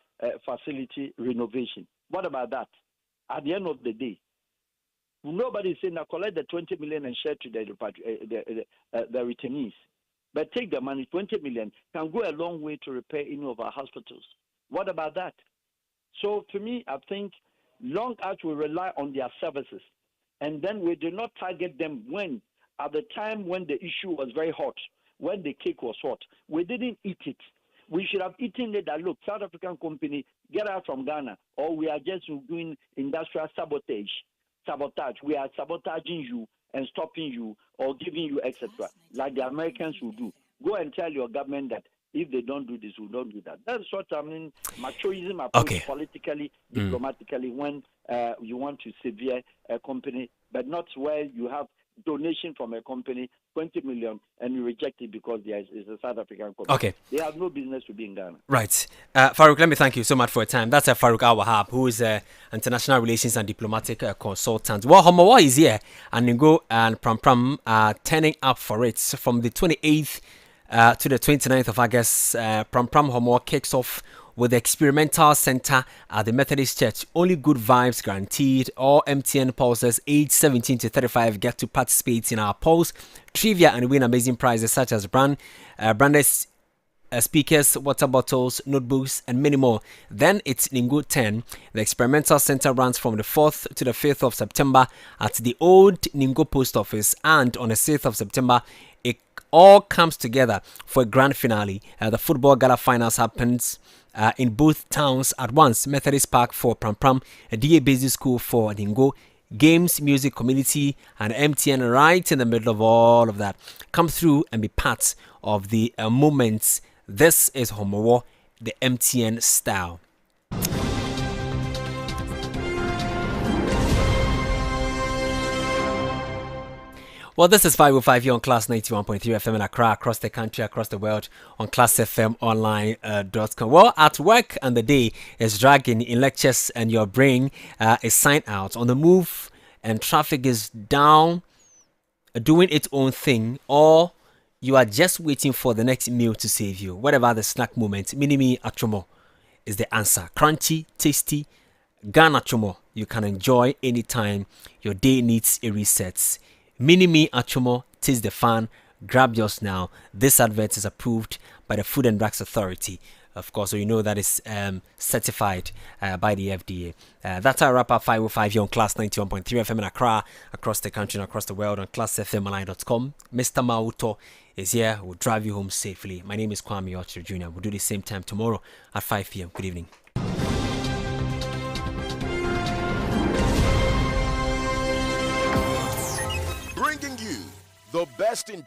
facility renovation. What about that? At the end of the day, nobody is saying, now collect the 20 million and share to the returnees. But take the money, 20 million, can go a long way to repair any of our hospitals. What about that? So to me, I think long as we rely on their services, and then we do not target them at the time when the issue was very hot, when the cake was hot, we didn't eat it. We should have eaten it that, look, South African company, get out from Ghana, or we are just doing industrial sabotage. We are sabotaging you and stopping you or giving you, etc., like the Americans will do. Go and tell your government that if they don't do this, we don't do that. That's what I mean, machoism approach politically, diplomatically, when you want to severe a company, but not where you have donation from a company, 20 million, and you reject it because it's a South African company. Okay. They have no business to be in Ghana. Right. Farouk, let me thank you so much for your time. That's Farouk Al-Wahab, who is international relations and diplomatic consultant. Well, Homowa is here, and Ningo and Pram Pram are turning up for it from the 28th to the 29th of August. Pram Pram Homowa kicks off with the experimental center at the Methodist Church. Only good vibes guaranteed. All MTN pulsers aged 17 to 35 get to participate in our polls, trivia, and win amazing prizes such as branded speakers, water bottles, notebooks, and many more. Then it's Ningo 10. The experimental center runs from the 4th to the 5th of September at the old Ningo post office, and on the 6th of September, it all comes together for a grand finale. The football gala finals happens in both towns at once. Methodist Park for Pram Pram, a DA Business School for Ningo, games, music, community, and MTN right in the middle of all of that. Come through and be part of the moments. This is Homowo, the MTN style. Well, this is 505 here on Class 91.3 FM in Accra, across the country, across the world, on classfmonline.com. Well, at work and the day is dragging in lectures and your brain is signed out. On the move and traffic is down, doing its own thing, or you are just waiting for the next meal to save you, whatever the snack moment, Minimi Achomo is the answer. Crunchy, tasty, Ghana Chomo. You can enjoy anytime your day needs a reset. Minimi Achomo, taste the fun. Grab yours now. This advert is approved by the Food and Drugs Authority. Of course, so you know that is certified by the FDA. That's our wrap up 505 here on Class 91.3 FM in Accra, across the country and across the world on classfmline.com. Mr. Mauto is here. We'll drive you home safely. My name is Kwame Okyere Jnr. We'll do the same time tomorrow at 5 p.m. Good evening. Bringing you the best in